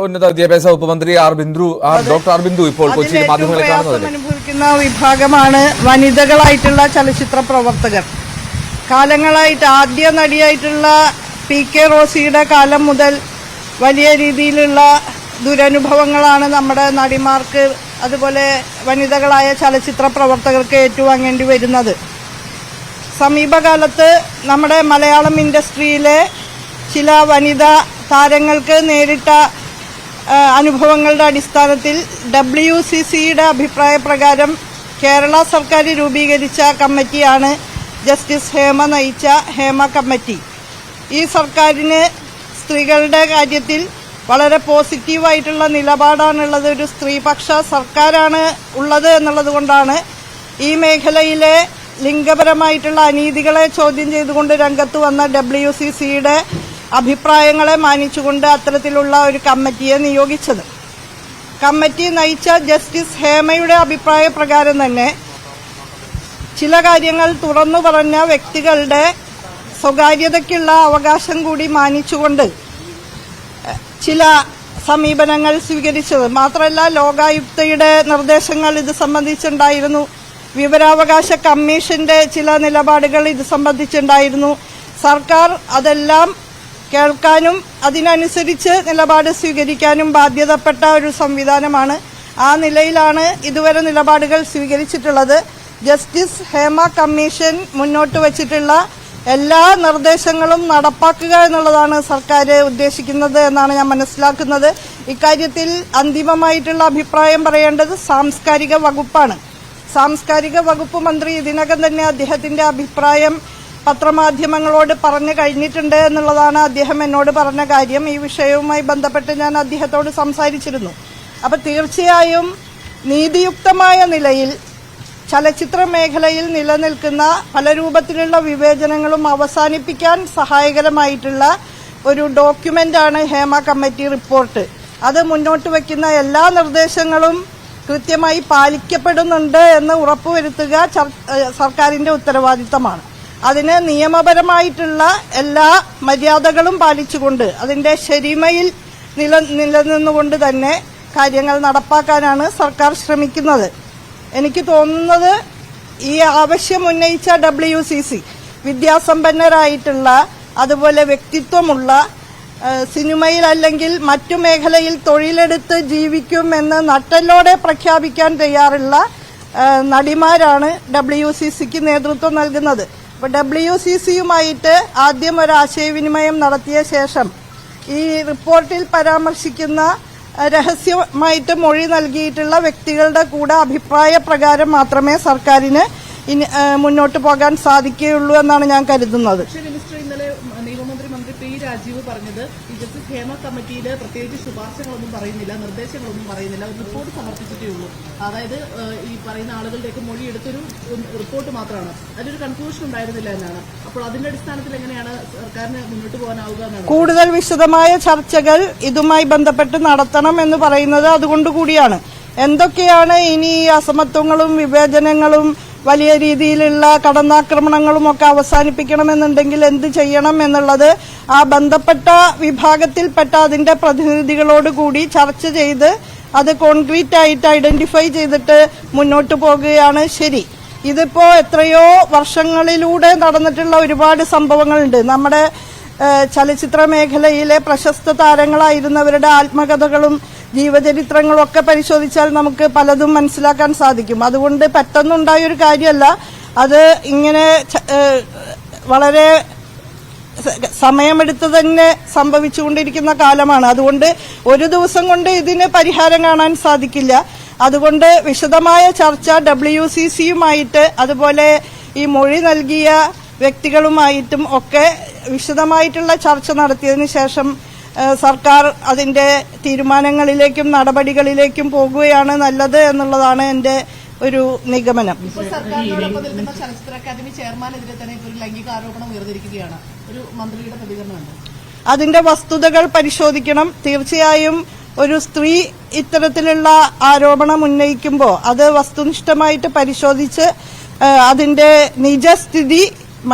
ഉന്നത വിദ്യാഭ്യാസ വകുപ്പ് മന്ത്രി ഡോക്ടർ ആർ ബിന്ദു ഇപ്പോൾ കൊച്ചിയിൽ മാധ്യമങ്ങളെ കാണുന്നത്. അനുഭവിക്കുന്ന വിഭാഗമാണ് വനിതകളായിട്ടുള്ള ചലച്ചിത്ര പ്രവർത്തകർ. കാലങ്ങളായിട്ട് ആദ്യ നടിയായിട്ടുള്ള PK റോസിയുടെ കാലം മുതൽ വലിയ രീതിയിലുള്ള ദുരനുഭവങ്ങളാണ് നമ്മുടെ നടിമാർക്ക്, അതുപോലെ വനിതകളായ ചലച്ചിത്ര പ്രവർത്തകർക്ക് ഏറ്റുവാങ്ങേണ്ടി വരുന്നത്. സമീപകാലത്ത് നമ്മുടെ മലയാളം ഇൻഡസ്ട്രിയിലെ ചില വനിതാ താരങ്ങൾക്ക് നേരിട്ട അനുഭവങ്ങളുടെ അടിസ്ഥാനത്തിൽ WCCയുടെ അഭിപ്രായ പ്രകാരം കേരള സർക്കാർ രൂപീകരിച്ച കമ്മിറ്റിയാണ് ജസ്റ്റിസ് ഹേമ നയിച്ച ഹേമ കമ്മിറ്റി. ഈ സർക്കാരിന് സ്ത്രീകളുടെ കാര്യത്തിൽ വളരെ പോസിറ്റീവായിട്ടുള്ള നിലപാടാണുള്ളത്. ഒരു സ്ത്രീപക്ഷ സർക്കാരാണ് ഉള്ളത് എന്നുള്ളത് കൊണ്ടാണ് ഈ മേഖലയിലെ ലിംഗപരമായിട്ടുള്ള അനീതികളെ ചോദ്യം ചെയ്തുകൊണ്ട് രംഗത്ത് വന്ന WCCയുടെ അഭിപ്രായങ്ങളെ മാനിച്ചുകൊണ്ട് അത്തരത്തിലുള്ള ഒരു കമ്മിറ്റിയെ നിയോഗിച്ചത്. കമ്മിറ്റി നയിച്ച ജസ്റ്റിസ് ഹേമയുടെ അഭിപ്രായ പ്രകാരം തന്നെ ചില കാര്യങ്ങൾ തുറന്നു പറഞ്ഞ വ്യക്തികളുടെ സ്വകാര്യതയ്ക്കുള്ള അവകാശം കൂടി മാനിച്ചുകൊണ്ട് ചില സമീപനങ്ങൾ സ്വീകരിച്ചത്. മാത്രമല്ല, ലോകായുക്തയുടെ നിർദ്ദേശങ്ങൾ ഇത് സംബന്ധിച്ചുണ്ടായിരുന്നു. വിവരാവകാശ കമ്മീഷന്റെ ചില നിലപാടുകൾ ഇത് സംബന്ധിച്ചുണ്ടായിരുന്നു. സർക്കാർ അതെല്ലാം കേൾക്കാനും അതിനനുസരിച്ച് നിലപാട് സ്വീകരിക്കാനും ബാധ്യതപ്പെട്ട ഒരു സംവിധാനമാണ്. ആ നിലയിലാണ് ഇതുവരെ നിലപാടുകൾ സ്വീകരിച്ചിട്ടുള്ളത്. ജസ്റ്റിസ് ഹേമ കമ്മീഷൻ മുന്നോട്ട് വച്ചിട്ടുള്ള എല്ലാ നിർദ്ദേശങ്ങളും നടപ്പാക്കുക എന്നുള്ളതാണ് സർക്കാർ ഉദ്ദേശിക്കുന്നത് എന്നാണ് ഞാൻ മനസ്സിലാക്കുന്നത്. ഇക്കാര്യത്തിൽ അന്തിമമായിട്ടുള്ള അഭിപ്രായം പറയേണ്ടത് സാംസ്കാരിക വകുപ്പാണ്. സാംസ്കാരിക വകുപ്പ് മന്ത്രി ഇതിനകം തന്നെ അദ്ദേഹത്തിന്റെ അഭിപ്രായം പത്രമാധ്യമങ്ങളോട് പറഞ്ഞു കഴിഞ്ഞിട്ടുണ്ട് എന്നുള്ളതാണ് അദ്ദേഹം എന്നോട് പറഞ്ഞ കാര്യം. ഈ വിഷയവുമായി ബന്ധപ്പെട്ട് ഞാൻ അദ്ദേഹത്തോട് സംസാരിച്ചിരുന്നു. അപ്പോൾ തീർച്ചയായും നീതിയുക്തമായ നിലയിൽ ചലച്ചിത്ര മേഖലയിൽ നിലനിൽക്കുന്ന പല രൂപത്തിലുള്ള വിവേചനങ്ങളും അവസാനിപ്പിക്കാൻ സഹായകരമായിട്ടുള്ള ഒരു ഡോക്യുമെന്റാണ് ഹേമ കമ്മിറ്റി റിപ്പോർട്ട്. അത് മുന്നോട്ട് വയ്ക്കുന്ന എല്ലാ നിർദ്ദേശങ്ങളും കൃത്യമായി പാലിക്കപ്പെടുന്നുണ്ട് എന്ന് ഉറപ്പുവരുത്തുക സർക്കാരിന്റെ ഉത്തരവാദിത്തമാണ്. അതിന് നിയമപരമായിട്ടുള്ള എല്ലാ മര്യാദകളും പാലിച്ചുകൊണ്ട് അതിന്റെ ശരിമയിൽ നിലനിന്നുകൊണ്ട് തന്നെ കാര്യങ്ങൾ നടപ്പാക്കാനാണ് സർക്കാർ ശ്രമിക്കുന്നത്. എനിക്ക് തോന്നുന്നത് ഈ ആവശ്യം ഉന്നയിച്ച WCC വിദ്യാസമ്പന്നരായിട്ടുള്ള, അതുപോലെ വ്യക്തിത്വമുള്ള, സിനിമയിൽ അല്ലെങ്കിൽ മറ്റു മേഖലയിൽ തൊഴിലെടുത്ത് ജീവിക്കുമെന്ന് നട്ടെല്ലോടെ പ്രഖ്യാപിക്കാൻ തയ്യാറുള്ള നടിമാരാണ് WCCക്ക് നേതൃത്വം നൽകുന്നത്. അപ്പോൾ WCCയുമായിട്ട് ആദ്യം ഒരു ആശയവിനിമയം നടത്തിയ ശേഷം ഈ റിപ്പോർട്ടിൽ പരാമർശിക്കുന്ന രഹസ്യമായിട്ട് മൊഴി നൽകിയിട്ടുള്ള വ്യക്തികളുടെ കൂടെ അഭിപ്രായ പ്രകാരം മാത്രമേ സർക്കാരിന് മുന്നോട്ട് പോകാൻ സാധിക്കുകയുള്ളൂ എന്നാണ് ഞാൻ കരുതുന്നത്. ഇന്നലെ നിയമമന്ത്രി മന്ത്രി P. രാജീവ് പറഞ്ഞത് ഈ ജസ്റ്റിസ് ഹേമ കമ്മിറ്റിയിൽ പ്രത്യേകിച്ച് ശുപാർശകളൊന്നും പറയുന്നില്ല, നിർദ്ദേശങ്ങളൊന്നും പറയുന്നില്ല, ഒരു റിപ്പോർട്ട് സമർപ്പിച്ചിട്ടേ ഉള്ളൂ. അതായത് ഈ പറയുന്ന ആളുകളുടെയൊക്കെ മൊഴി എടുത്തൊരു റിപ്പോർട്ട് മാത്രമാണ്, അതിലൊരു കൺക്ലൂഷൻ ഉണ്ടായിരുന്നില്ല എന്നാണ്. അപ്പോൾ അതിന്റെ അടിസ്ഥാനത്തിൽ എങ്ങനെയാണ് സർക്കാരിന് മുന്നോട്ട് പോകാനാവുക എന്നാണ്. കൂടുതൽ വിശദമായ ചർച്ചകൾ ഇതുമായി ബന്ധപ്പെട്ട് നടത്തണം എന്ന് പറയുന്നത് അതുകൊണ്ടുകൂടിയാണ്. എന്തൊക്കെയാണ് ഇനി അസമത്വങ്ങളും വിവേചനങ്ങളും വലിയ രീതിയിലുള്ള കടന്നാക്രമണങ്ങളും ഒക്കെ അവസാനിപ്പിക്കണമെന്നുണ്ടെങ്കിൽ എന്ത് ചെയ്യണം എന്നുള്ളത് ആ ബന്ധപ്പെട്ട വിഭാഗത്തിൽപ്പെട്ട അതിന്റെ പ്രതിനിധികളോട് കൂടി ചർച്ച ചെയ്ത് അത് കോൺക്രീറ്റ് ആയിട്ട് ഐഡന്റിഫൈ ചെയ്തിട്ട് മുന്നോട്ട് പോകുകയാണ് ശരി. ഇതിപ്പോ എത്രയോ വർഷങ്ങളിലൂടെ നടന്നിട്ടുള്ള ഒരുപാട് സംഭവങ്ങളുണ്ട്. നമ്മുടെ ചലച്ചിത്ര മേഖലയിലെ പ്രശസ്ത താരങ്ങളായിരുന്നവരുടെ ആത്മകഥകളും ജീവചരിത്രങ്ങളും ഒക്കെ പരിശോധിച്ചാൽ നമുക്ക് പലതും മനസ്സിലാക്കാൻ സാധിക്കും. അതുകൊണ്ട് പെട്ടെന്നുണ്ടായൊരു കാര്യമല്ല, അത് ഇങ്ങനെ വളരെ സമയമെടുത്ത് തന്നെ സംഭവിച്ചുകൊണ്ടിരിക്കുന്ന കാലമാണ്. അതുകൊണ്ട് ഒരു ദിവസം കൊണ്ട് ഇതിന് പരിഹാരം കാണാൻ സാധിക്കില്ല. അതുകൊണ്ട് വിശദമായ ചർച്ച WCCയുമായിട്ട്, അതുപോലെ ഈ മൊഴി നൽകിയ വ്യക്തികളുമായിട്ടും ഒക്കെ വിശദമായിട്ടുള്ള ചർച്ച നടത്തിയതിനു ശേഷം സർക്കാർ അതിന്റെ തീരുമാനങ്ങളിലേക്കും നടപടികളിലേക്കും പോകുകയാണ് നല്ലത് എന്നുള്ളതാണ് എന്റെ ഒരു നിഗമനം. സർക്കാരിനോടൊപ്പം നിൽക്കുന്ന ചലച്ചിത്ര അക്കാദമി ചെയർമാനെതിരെ തന്നെ ഒരു ലൈംഗിക ആരോപണം ഉയർന്നിരിക്കുകയാണ്. ഒരു മന്ത്രിയുടെ പ്രതികരണമുണ്ട്. അതിന്റെ വസ്തുതകൾ പരിശോധിക്കണം. തീർച്ചയായും ഒരു സ്ത്രീ ഇത്തരത്തിലുള്ള ആരോപണം ഉന്നയിക്കുമ്പോൾ അത് വസ്തുനിഷ്ഠമായിട്ട് പരിശോധിച്ച് അതിന്റെ നിജസ്ഥിതി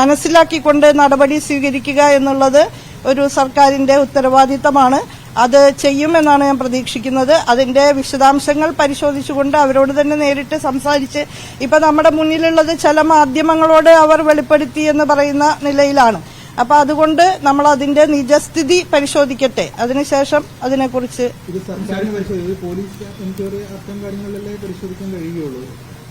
മനസ്സിലാക്കിക്കൊണ്ട് നടപടി സ്വീകരിക്കുക എന്നുള്ളത് ഒരു സർക്കാരിന്റെ ഉത്തരവാദിത്തമാണ്. അത് ചെയ്യുമെന്നാണ് ഞാൻ പ്രതീക്ഷിക്കുന്നത്. അതിന്റെ വിശദാംശങ്ങൾ പരിശോധിച്ചുകൊണ്ട് അവരോട് തന്നെ നേരിട്ട് സംസാരിച്ച് ഇപ്പൊ നമ്മുടെ മുന്നിലുള്ളത് ചില മാധ്യമങ്ങളോട് അവർ വെളിപ്പെടുത്തി എന്ന് പറയുന്ന നിലയിലാണ്. അപ്പൊ അതുകൊണ്ട് നമ്മൾ അതിന്റെ നിജസ്ഥിതി പരിശോധിക്കട്ടെ, അതിനുശേഷം അതിനെക്കുറിച്ച്.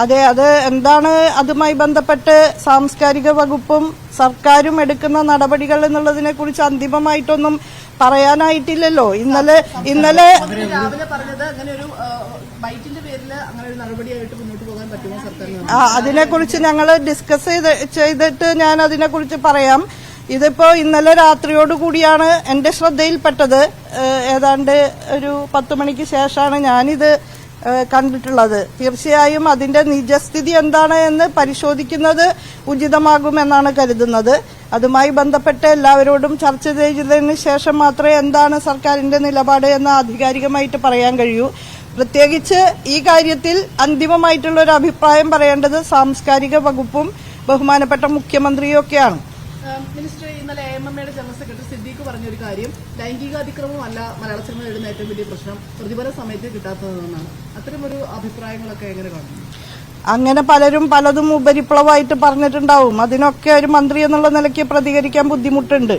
അതെ, അത് എന്താണ് അതുമായി ബന്ധപ്പെട്ട് സാംസ്കാരിക വകുപ്പും സർക്കാരും എടുക്കുന്ന നടപടികൾ എന്നുള്ളതിനെ കുറിച്ച് അന്തിമമായിട്ടൊന്നും പറയാനായിട്ടില്ലല്ലോ. ഇന്നലെ രാവിലെ പറഞ്ഞത് അങ്ങനെ ഒരു ബൈറ്റിന്റെ പേരിൽ അങ്ങനെ ഒരു നടപടിയായിട്ട് മുന്നോട്ട് പോകാൻ പറ്റുമോ സർക്കാരിന്? അതിനെക്കുറിച്ച് ഞങ്ങൾ ഡിസ്കസ് ചെയ്തിട്ട് ഞാൻ അതിനെക്കുറിച്ച് പറയാം. ഇതിപ്പോ ഇന്നലെ രാത്രിയോടുകൂടിയാണ് എന്റെ ശ്രദ്ധയിൽപ്പെട്ടത്. ഏതാണ്ട് ഒരു 10 മണിക്ക് ശേഷമാണ് ഞാനിത് കണ്ടിട്ടുള്ളത്. തീർച്ചയായും അതിന്റെ നിജസ്ഥിതി എന്താണ് എന്ന് പരിശോധിക്കുന്നത് ഉചിതമാകുമെന്നാണ് കരുതുന്നത്. അതുമായി ബന്ധപ്പെട്ട് എല്ലാവരോടും ചർച്ച ചെയ്തതിന് ശേഷം മാത്രമേ എന്താണ് സർക്കാരിന്റെ നിലപാട് എന്ന് ആധികാരികമായിട്ട് പറയാൻ കഴിയൂ. പ്രത്യേകിച്ച് ഈ കാര്യത്തിൽ അന്തിമമായിട്ടുള്ള ഒരു അഭിപ്രായം പറയേണ്ടത് സാംസ്കാരിക വകുപ്പും ബഹുമാനപ്പെട്ട മുഖ്യമന്ത്രിയും ഒക്കെയാണ്. മിനിസ്റ്റർ, ഇന്നലെ AMMയുടെ ജനറൽ സെക്രട്ടറി സിദ്ദീഖ് പറഞ്ഞൊരു കാര്യം, ലൈംഗികാതിക്രമം അല്ല മലയാള സിനിമ എഴുതുന്ന ഏറ്റവും വലിയ പ്രശ്നം, പ്രതിഫല സമയത്ത് കിട്ടാത്തതെന്നാണ്. അത്തരമൊരു അഭിപ്രായങ്ങളൊക്കെ എങ്ങനെ കാണുന്നു? അങ്ങനെ പലരും പലതും ഉപരിപ്ലവമായിട്ട് പറഞ്ഞിട്ടുണ്ടാവും. അതിനൊക്കെ ഒരു മന്ത്രി എന്നുള്ള നിലയ്ക്ക് പ്രതികരിക്കാൻ ബുദ്ധിമുട്ടുണ്ട്.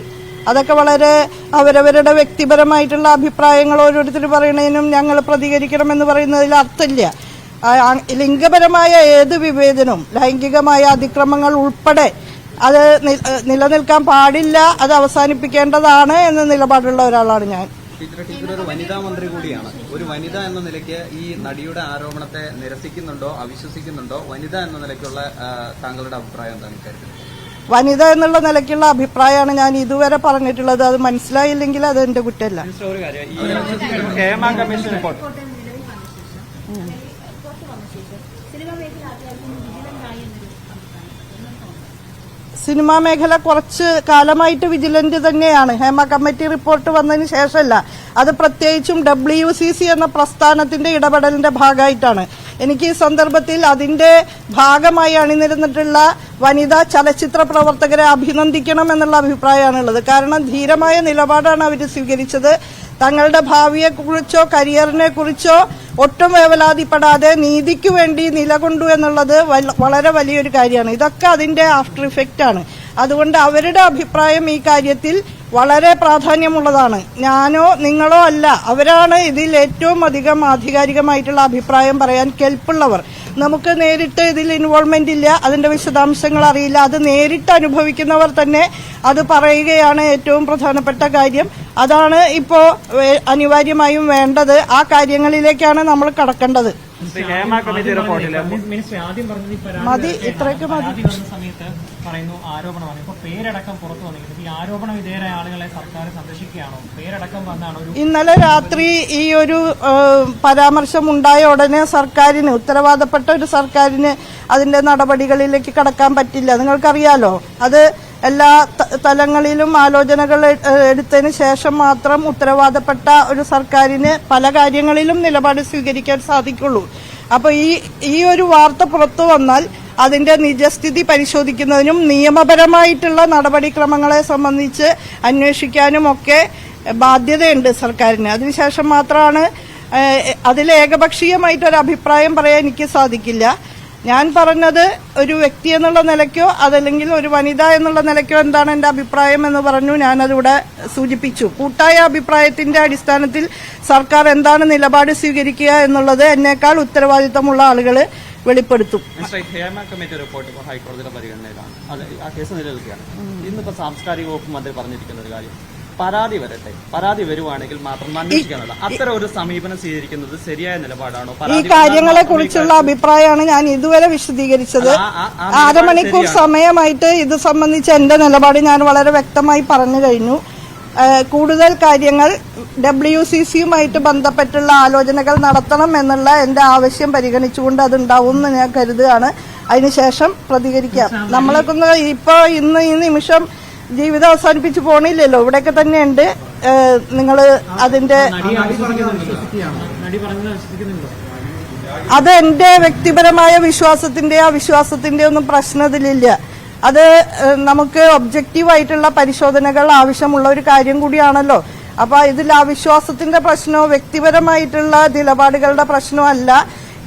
അതൊക്കെ വളരെ അവരവരുടെ വ്യക്തിപരമായിട്ടുള്ള അഭിപ്രായങ്ങൾ ഓരോരുത്തർ പറയുന്നതിനും ഞങ്ങൾ പ്രതികരിക്കണമെന്ന് പറയുന്നതിൽ അർത്ഥമില്ല. ലിംഗപരമായ ഏത് വിവേചനവും ലൈംഗികമായ അതിക്രമങ്ങൾ ഉൾപ്പെടെ അത് നിലനിൽക്കാൻ പാടില്ല, അത് അവസാനിപ്പിക്കേണ്ടതാണ് എന്ന നിലപാടുള്ള ഒരാളാണ് ഞാൻ. ടീച്ചർ ഒരു വനിതാ മന്ത്രി കൂടിയാണ്. ഒരു വനിത എന്ന നിലയ്ക്ക് ഈ നടിയുടെ ആരോപണത്തെ നിരസിക്കുന്നുണ്ടോ, അവിശ്വസിക്കുന്നുണ്ടോ? വനിത എന്ന നിലയ്ക്കുള്ള താങ്കളുടെ അഭിപ്രായം എന്താണ് ഇക്കാര്യത്തിൽ? വനിത എന്നുള്ള നിലയ്ക്കുള്ള അഭിപ്രായമാണ് ഞാൻ ഇതുവരെ പറഞ്ഞിട്ടുള്ളത്. അത് മനസ്സിലായില്ലെങ്കിൽ അത് എന്റെ കുറ്റമല്ല. സിനിമാ മേഖല കുറച്ച് കാലമായിട്ട് വിജിലന്റ് തന്നെയാണ്. ഹേമ കമ്മിറ്റി റിപ്പോർട്ട് വന്നതിന് ശേഷമല്ല, അത് പ്രത്യേകിച്ചും WCC എന്ന പ്രസ്ഥാനത്തിന്റെ ഇടപെടലിന്റെ ഭാഗമായിട്ടാണ്. എനിക്ക് ഈ സന്ദർഭത്തിൽ അതിന്റെ ഭാഗമായി അണിനിരന്നിട്ടുള്ള വനിതാ ചലച്ചിത്ര പ്രവർത്തകരെ അഭിനന്ദിക്കണം എന്നുള്ള അഭിപ്രായമാണുള്ളത്. കാരണം ധീരമായ നിലപാടാണ് അവർ സ്വീകരിച്ചത്. തങ്ങളുടെ ഭാവിയെക്കുറിച്ചോ കരിയറിനെ കുറിച്ചോ ഒട്ടും വേവലാതിപ്പെടാതെ നീതിക്ക് വേണ്ടി നിലകൊണ്ടു എന്നുള്ളത് വളരെ വലിയൊരു കാര്യമാണ്. ഇതൊക്കെ അതിന്റെ ആഫ്റ്റർ ഇഫക്റ്റ് ആണ്. അതുകൊണ്ട് അവരുടെ അഭിപ്രായം ഈ കാര്യത്തിൽ വളരെ പ്രാധാന്യമുള്ളതാണ്. ഞാനോ നിങ്ങളോ അല്ല, അവരാണ് ഇതിൽ ഏറ്റവും അധികം ആധികാരികമായിട്ടുള്ള അഭിപ്രായം പറയാൻ കെൽപ്പുള്ളവർ. നമുക്ക് നേരിട്ട് ഇതിൽ ഇൻവോൾവ്മെന്റ് ഇല്ല, അതിന്റെ വിശദാംശങ്ങൾ അറിയില്ല. അത് നേരിട്ട് അനുഭവിക്കുന്നവർ തന്നെ അത് പറയുകയാണ് ഏറ്റവും പ്രധാനപ്പെട്ട കാര്യം. അതാണ് ഇപ്പോ അനിവാര്യമായും വേണ്ടത്. ആ കാര്യങ്ങളിലേക്കാണ് നമ്മൾ കടക്കേണ്ടത്. മതി, ഇത്രയൊക്കെ മതി. പറയുന്നു ആരോപണമാണ്. ഇപ്പൊ പേരടക്കം പുറത്തു വന്നിരിക്കുന്നത്. ഈ ആരോപണ വിധേയരായ ആളുകളെ സർക്കാർ സംരക്ഷിക്കുകയാണോ? പേരടക്കം വന്നാണോ? ഇന്നലെ രാത്രി ഈ ഒരു പരാമർശം ഉണ്ടായ ഉടനെ സർക്കാരിന്, ഉത്തരവാദപ്പെട്ട ഒരു സർക്കാരിന് അതിന്റെ നടപടികളിലേക്ക് കടക്കാൻ പറ്റില്ല. നിങ്ങൾക്കറിയാലോ, അത് എല്ലാ തലങ്ങളിലും ആലോചനകൾ എടുത്തതിന് ശേഷം മാത്രം ഉത്തരവാദപ്പെട്ട ഒരു സർക്കാരിന് പല കാര്യങ്ങളിലും നിലപാട് സ്വീകരിക്കാൻ സാധിക്കുള്ളൂ. അപ്പൊ ഈ ഒരു വാർത്ത പുറത്തു വന്നാൽ അതിന്റെ നിജസ്ഥിതി പരിശോധിക്കുന്നതിനും നിയമപരമായിട്ടുള്ള നടപടിക്രമങ്ങളെ സംബന്ധിച്ച് അന്വേഷിക്കാനും ഒക്കെ ബാധ്യതയുണ്ട് സർക്കാരിന്. അതിനുശേഷം മാത്രമാണ് അതിൽ ഏകപക്ഷീയമായിട്ടൊരു അഭിപ്രായം പറയാൻ എനിക്ക് സാധിക്കില്ല. ഞാൻ പറഞ്ഞത് ഒരു വ്യക്തി എന്നുള്ള നിലയ്ക്കോ അതല്ലെങ്കിൽ ഒരു വനിത എന്നുള്ള നിലയ്ക്കോ എന്താണ് എന്റെ അഭിപ്രായം എന്ന് പറഞ്ഞു. ഞാനതിവിടെ സൂചിപ്പിച്ചു. കൂട്ടായ അഭിപ്രായത്തിന്റെ അടിസ്ഥാനത്തിൽ സർക്കാർ എന്താണ് നിലപാട് സ്വീകരിക്കുക എന്നുള്ളത് എന്നേക്കാൾ ഉത്തരവാദിത്തമുള്ള ആളുകൾ വെളിപ്പെടുത്തും. ഹേമ കമ്മിറ്റി റിപ്പോർട്ട് ഇപ്പോൾ ഹൈക്കോടതിയുടെ പരിഗണനയിലാണ്. അത് ആ കേസ് നിലനിൽക്കുകയാണ്. ഇന്നിപ്പോൾ സാംസ്കാരിക വകുപ്പ് മന്ത്രി പറഞ്ഞിരിക്കുന്ന ഒരു കാര്യം, പരാതി വരട്ടെ, പരാതി വരുവാണെങ്കിൽ മാത്രം അന്വേഷിക്കാനുള്ള അത്തരം ഒരു സമീപനം സ്വീകരിക്കുന്നത് ശരിയായ നിലപാടാണോ? ഈ കാര്യങ്ങളെ കുറിച്ചുള്ള അഭിപ്രായമാണ് ഞാൻ ഇതുവരെ വിശദീകരിച്ചത്. 6 മണിക്കൂർ സമയമായിട്ട് ഇത് സംബന്ധിച്ച് എന്റെ നിലപാട് ഞാൻ വളരെ വ്യക്തമായി പറഞ്ഞു കഴിഞ്ഞു. കൂടുതൽ കാര്യങ്ങൾ WCCയുമായിട്ട് ബന്ധപ്പെട്ടുള്ള ആലോചനകൾ നടത്തണം എന്നുള്ള എന്റെ ആവശ്യം പരിഗണിച്ചുകൊണ്ട് അതുണ്ടാവും എന്ന് ഞാൻ കരുതുകയാണ്. അതിനുശേഷം പ്രതികരിക്കാം. നമ്മളൊക്കെ ഇപ്പൊ ഇന്ന് ഈ നിമിഷം ജീവിതം അവസാനിപ്പിച്ചു പോണില്ലല്ലോ, ഇവിടെയൊക്കെ തന്നെയുണ്ട്. നിങ്ങൾ അതിന്റെ അത് എന്റെ വ്യക്തിപരമായ വിശ്വാസത്തിന്റെ അവിശ്വാസത്തിന്റെ ഒന്നും പ്രശ്നം ഇതിലില്ല. അത് നമുക്ക് ഒബ്ജക്റ്റീവായിട്ടുള്ള പരിശോധനകൾ ആവശ്യമുള്ള ഒരു കാര്യം കൂടിയാണല്ലോ. അപ്പൊ ഇതിൽ അവിശ്വാസത്തിന്റെ പ്രശ്നമോ വ്യക്തിപരമായിട്ടുള്ള നിലപാടുകളുടെ പ്രശ്നമോ അല്ല.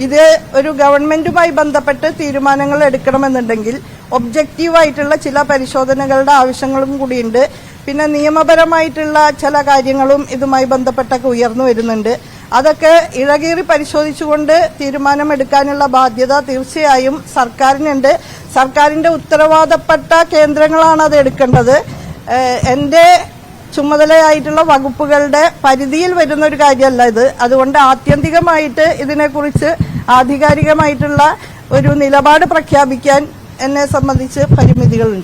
ഇത് ഒരു ഗവൺമെന്റുമായി ബന്ധപ്പെട്ട് തീരുമാനങ്ങൾ എടുക്കണമെന്നുണ്ടെങ്കിൽ ഒബ്ജക്റ്റീവായിട്ടുള്ള ചില പരിശോധനകളുടെ ആവശ്യങ്ങളും കൂടിയുണ്ട്. പിന്നെ നിയമപരമായിട്ടുള്ള ചില കാര്യങ്ങളും ഇതുമായി ബന്ധപ്പെട്ടൊക്കെ ഉയർന്നു വരുന്നുണ്ട്. അതൊക്കെ ഇഴകീറി പരിശോധിച്ചുകൊണ്ട് തീരുമാനമെടുക്കാനുള്ള ബാധ്യത തീർച്ചയായും സർക്കാരിനുണ്ട്. സർക്കാരിന്റെ ഉത്തരവാദപ്പെട്ട കേന്ദ്രങ്ങളാണ് അത് എടുക്കേണ്ടത്. എന്റെ ചുമതലയായിട്ടുള്ള വകുപ്പുകളുടെ പരിധിയിൽ വരുന്ന ഒരു കാര്യമല്ല ഇത്. അതുകൊണ്ട് ആത്യന്തികമായിട്ട് ഇതിനെക്കുറിച്ച് ആധികാരികമായിട്ടുള്ള ഒരു നിലപാട് പ്രഖ്യാപിക്കാൻ എന്നെ സംബന്ധിച്ച് പരിമിതികളുണ്ട്.